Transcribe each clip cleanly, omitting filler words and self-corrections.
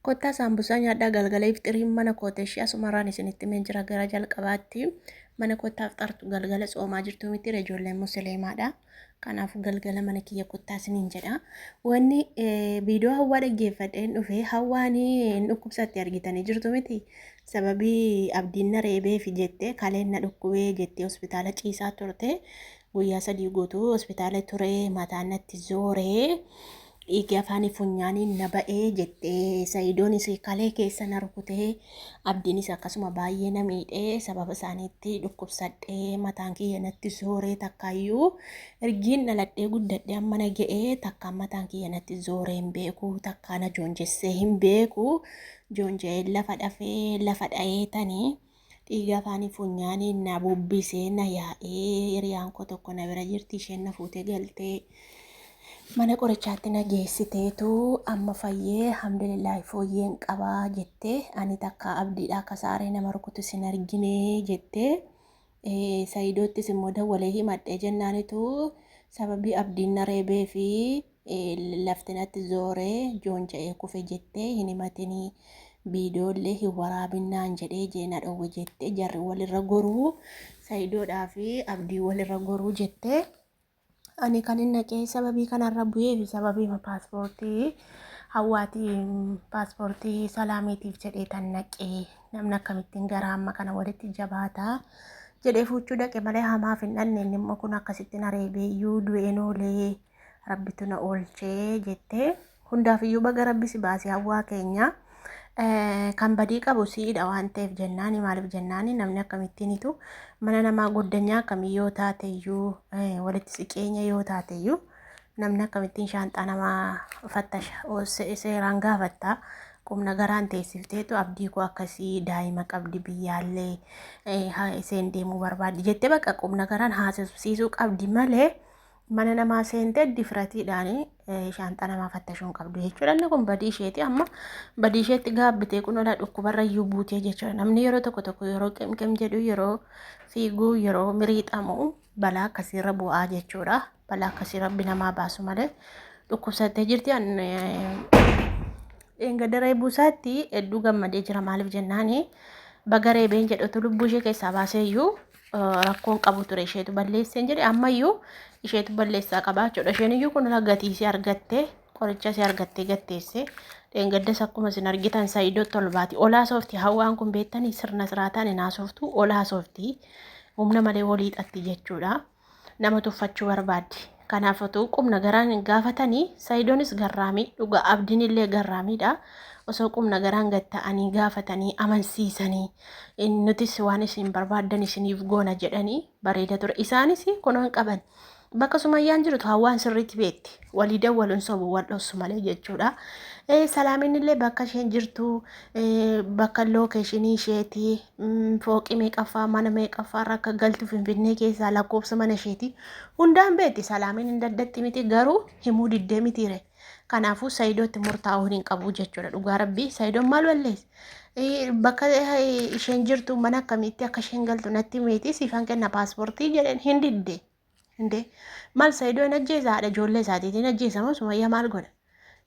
Kottaa saambusaa nyaadhaa galgala iftiriin mana kooteeshii asumarraan isinitti himeen jira gara jalqabaatti mana kottaaf xartu galgala soomaa jirtu miti ijoolleen musliimaadha. Kanaaf galgala mana kiyya kottaa isiniin jedha. Wanni viidiyoo hawwaa dhaggeeffadheen dhufee hawwaanii dhukkubsatti argitanii jirtu miti. Sababii abdiin na reebeef jettee kaleen na dhukkubee jettee hospitaala ciisaa turte. Guyyaa 3 guutuu hospitaala ture mataan natti zooree. Dhiigni afaanii funyaaniin na ba'ee jettee Saayidoonis kalee keessa na rukutee abdiinis akkasuma baay'ee na miidhee sababa isaaniitti dhukkubsadhee mataan kiyya natti zooree takkaayyuu ergiin dhaladhee guddadhee amma na ga'ee takkaan mataan kiyya natti zooree hin beeku takkaan na joonjessee hin beeku joonjee lafa dhafee lafa dha'eetanii dhiigni afaanii funyaaniin na bubbisee na yaa'ee hiriyaan koo tokko na bira jirti isheen na fuutee galtee. Mana qorichaatti na geessiteetu amma fayyee alhamdulillaahi fooyyeen qabaa jettee ani takka abdiidhaa kasaaree nama rukutu sin argine jettee Saayidoottis immoo dawwalee himadhee jennaanitu sababii abdiin na reebee fi lafti natti zooree joonja'ee kufe jettee hin himatinii viidiyoollee hin waraabinaan jedhee jeena dhowwe jettee jarri walirra goruu Saayidoodhaa fi abdii walirra goruu jettee. Ani kan inni naqee sababii kanarra bu'ee fi sababii paaspoortii hawwaatiin paaspoortii salaamiitiif jedhee tan naqee namni akkamittiin gara amma kana walitti jabaataa jedhee fuuchuu dhaqe malee hamaaf hin dhanne inni immoo kun akkasitti na reebeeyyuu du'een oolee rabbitu na oolchee jettee hundaafiyyuu baga rabbi si baasee hawwaa keenya. Kan badii qabu siidha waan ta'eef jennaani maaliif jennaani namni akkamittiinitu mana namaa goddanyaa akkamii yoo taateyyuu walitti siqeenya yoo taateyyuu namni akkamittiin shaanxaa namaa fattasha seeraan gaafattaa qubna garaan teessifteetu abdii koo akkasii daa'ima qabdi biyyaallee isheen deemuu barbaaddi jettee bakka qubna garaan haasofsiisuu qabdi malee mana namaa seentee difiratiidhaan shaanxaa namaa fattashuun qabdu jechuudha. Inni kun badii isheeti amma badii isheetti gaabbitee kun ola dhukkubarra iyyuu buutee jechuudha. Namni yeroo tokko yeroo qemqem jedhu yeroo fiiguu yeroo miriixamu balaa akkasiirra bu'aa jechuudha. Balaa akkasii rabbi namaa baasu malee dhukkubsattee jirti. Daree buusaatti hedduu gammadee jira maaliif jennaani baga reebeen jedhatu lubbuu ishee keessaa baaseeyyuu rakkoon qabu ture isheetu balleesseen jedhe ammayyuu isheetu balleessaa qabaa jechuudha. Isheen iyyuu kun gatiisii argattee qoricha isee argattee gatteesse dheengaddas akkuma isin argitan Saayidoo tolbaati olaa soofti hawwaan kun beektanii sirna siraataan hin haasoftu olaa soofti humna malee walii xatti jechuudha. Nama tuffachuu barbaaddi. Kanaafatu qubna garaan gaafatanii Saayidoonis garraamii dhugaa abdiin illee garraamiidha. Osoo qubna garaan gatta'anii gaafatanii amansiisanii nutis waan isin barbaaddan isiniif goona jedhanii bareeda ture. Isaanis kunuun qaban bakka sumayyaan jirtu hawwaan sirriitti beekti walii dawwaluun sobu wal dhoosu malee jechuudha. Salaamin illee bakka isheen jirtu bakka lookeeshinii isheeti fooqii meeqaffaa mana meeqaffaarra akka galtu Finfinnee keessaa lakkoofsa mana isheeti hundaan beekti. Salaamin hin daddatti miti garuu himuu diddee mitiire. Kanaafuu Saayidootti murtaa'uu hin qabu jechuudha. Dhugaa rabbii Saayidoon maal balleessa? Bakka isheen jirtu mana akkamitti akka isheen galtu natti meeti siifan kenna paaspoortii jedheen hin didde. Maal Saayidoon ajjeesa haadha ijoollee isaatiitiin ajjeesamoo Sumayyaa maal godha?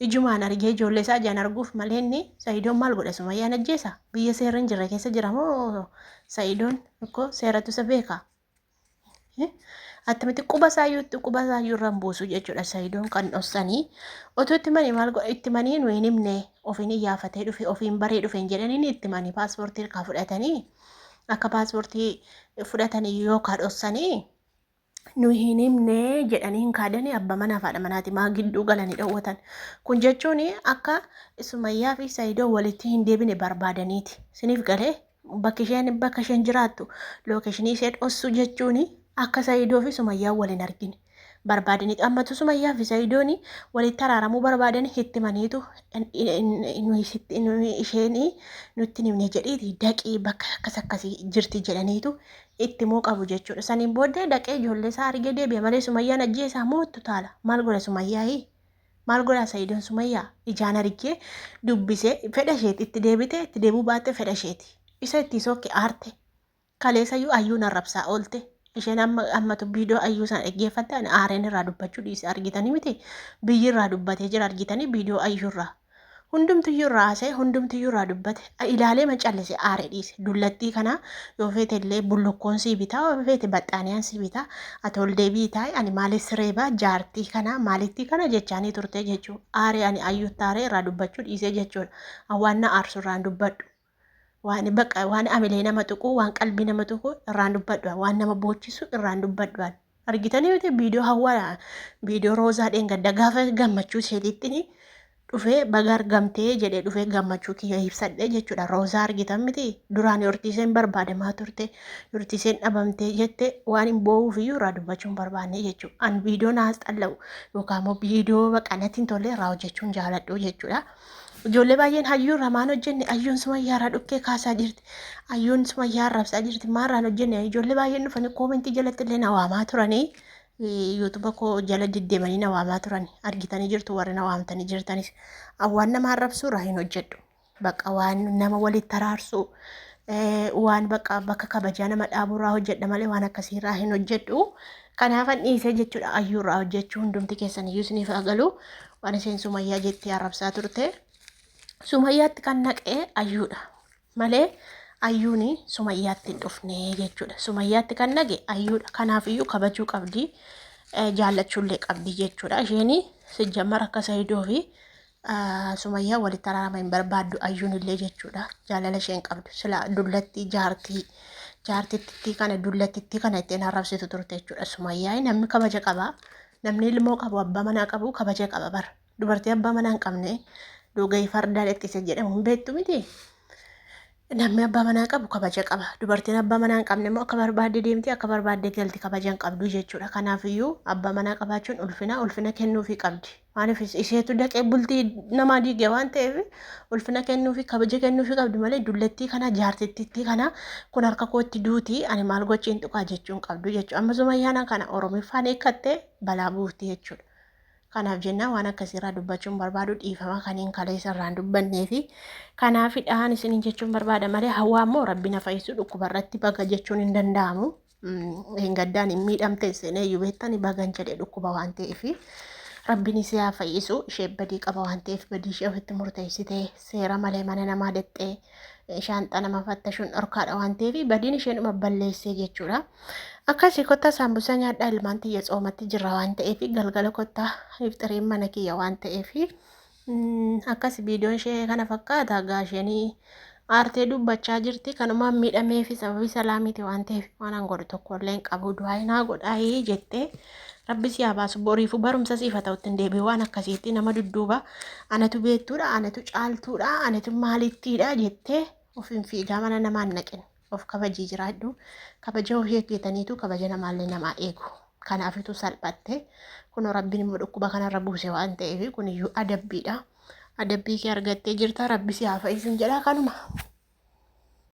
Ijumaan argee ijoollee isaa ijaan arguuf malee inni Saayidoon maal godha Sumayyaan ajjeesa? Biyya seerri hin jirre keessa jira moo Saayidoon tokko seeratu isa beeka? Attamitti quba isaayyuu irraan buusu jechuudha. Saayidoon kan dhossanii otoo itti manii maal godha itti manii nuyi hin himne ofiin iyyaafatee dhufe ofiin baree dhufe hin jedhanii itti manii paaspoortii harkaa fudhatanii akka paaspoortii fudhatanii yookaan dhossanii nuyi hin himne jedhanii hin kaadanii abba manaa fi haadha manaati maa gidduu galanii dhoowwatan. Kun jechuun akka Sumayyaa fi Saayidoon walitti hin deebine barbaadaniiti. Siniif galee bakka isheen jiraattu lookeeshinii ishee dhossu jechuun akka Saayidoo fi Sumayyaa waliin argine barbaadanii ammatu Sumayyaa fi Saayidoon walitti araaramuu barbaadan itti maniitu isheen nutti himne jedhiiti daqii bakka akkasii jirti jedhaniitu itti moo qabu jechuudha. Saniin booddee dhaqee ijoollee isaa argee deebi'e malee Sumayyaan ajjeesaa mootu taala. Maal godha Sumayyaa? Maal godha Saayidoon Sumayyaa? Ijaan argee dubbisee fedha isheeti itti deebite itti deebuu baatte fedha isheeti. Isa itti sookke aarte kaleessayyuu ayyuun arrabsaa oolte. Isheen ammatu viidiyoo ayyuu sana dhaggeeffatte aareen irraa dubbachuu dhiise argitanii miti biyyi irraa dubbatee jira argitanii viidiyoo ayyuu irraa hundumtiyyuu irraa haasa'e hundumtiyyuu irraa dubbate ilaalee macallise aaree dhiise dullattii kana yoo feete illee bullukkoon sii bitaa yoo feete baxxaaniyaan sii bitaa ati ol deebii taa'e ani maaliif sireebaa jaartii kana maalitti kana jechaanii turte jechuudha aaree ani ayyuutti aaree irraa dubbachuu dhiisee jechuudha waan na aarsu irraan dubbadhu waan baqa waan amilee nama tuqu waan qalbii nama tuqu irraan dubbadhu waan nama boochisu irraan dubbadhu argitanii miti viidiyoo hawwaa viidiyoo roozaa dheengadda gaafa gammachuu isheetiitti dhufee baga argamtee jedhee dhufee gammachuu kiyya ibsadhe jechuudha. Roozaa argitan miti duraan yortiiseen barbaadamaa turte yortiiseen dhabamtee jette waan hin boo'uuf iyyuu irraa dubbachuun barbaanne jechuudha. An viidiyoo naas xalla'u yookaan immoo viidiyoo baqanatiin tolee irraa hojjechuun jaaladhu jechuudha. Ijoollee baay'een hayyuu irraa maan hojjenne hayyuun sumayyaa irraa dhukkee kaasaa jirti. Hayyuun sumayyaa rabsaa jirti maarraan hojjenne ijoollee baay'een dhufanii koomentii jalatti illee na waamaa turanii. Yuutuuba koo jala deddeemanii na waamaa turan argitanii jirtu warri na waamtanii jirtanis waan nama arrabsuu irraa hin hojjedhu bakka waan nama walitti araarsu waan bakka kabajaa nama dhaabuu irraa hojjedha malee waan akkasii irraa hin hojjedhu kanaafan dhiisee jechuudha hayyuu irraa hojjechuu hundumti keessan iyyuu isiniif agalu waan isheen sumayyaa jettee arrabsaa turte sumayyaatti kan naqee hayyuudha malee ayyuuni sumayyaatti hin dhufne jechuudha. Sumayyaatti kan nage ayyuudha. Kanaafiyyuu kabajuu qabdi. Jaallachuullee qabdi jechuudha. Isheen sijjammar akka Saayidoo fi sumayyaa walitti araarama hin barbaaddu ayyuun illee jechuudha. Jaalala isheen qabdu. Sila dullatti jaartittii kana dullattitti kana ittiin arrabsitu turte jechuudha. Sumayyaa namni kabaja qaba. Namni ilmoo qabu abbaa manaa qabu kabaja qaba bara. Dubartii abbaa manaa hin qabne dhugaa fardaan ittise jedhamu hin beektu miti. Namni abbaa manaa qabu kabaja qaba. Dubartiin abbaa manaa hin qabne immoo akka barbaadde deemti akka barbaadde galti kabaja hin qabdu jechuudha. Kanaafiyyuu abbaa manaa qabaachuun ulfina kennuufii qabdi. Maaliif isheetu dhaqee bultii namaa diige waan ta'eef ulfina kennuufii kabaja kennuufii qabdi malee dullattii kana jaartittii kana kun harka kootti duutii ani maal gochiin tuqaa jechuun qabdu jechuudha. Amma sumayyaana kana oromiffaan eekkattee balaa buufti jechuudha. Kanaaf jennaan waan akkasiirraa dubbachuun barbaadu dhiifama kaniin kaleessa irraan dubbannee fi kanaafidhaan isin jechuun barbaada malee hawaa immoo rabbi na fayyisu dhukkubarratti baga jechuun hin danda'amu. Hin gaddaan hin miidhamte seenee iyyuu beektani bagan jedhee dhukkuba waan ta'eef rabbiin isii haa fayyisu ishee badii qaba waan ta'eef badii ishee ofitti murteessitee seera malee mana namaa dhaqxee shaanxaa nama fattashuun dhorkaadha waan ta'eef badiin isheenuma balleessee jechuudha. Akkasii kottaa saambusaa nyaadhaa ilmaan tiyya tsoomatti jirra waan ta'eef galgala kottaa iftiriin mana kiyya waan ta'eef akkas viidiyoon ishee kana fakkaata gaasheenii aartee dubbachaa jirti kanumaan miidhamee fi sababii salaamiiti waan ta'eef waan an godhu tokkollee hin qabu du'aa hinaa godhaayee jettee rabbi si haa baasu boriifu barumsa siif haa ta'utti hin deebi'u waan akkasiitti nama dudduuba anatu beektuudha anatu caaltuudha anatu maalittiidha jettee ofiin fiigaa mana namaan naqin. Of kabajii jiraadhu kabaja ofii eeggataniitu kabaja namaallee namaa eegu kanaafitu salphatte kun rabbiin immoo dhukkuba kanarra buuse waan ta'eef kun iyyuu adabbiidha adabbii kee argattee jirta rabbi si haa fayyisu jedha kanuma.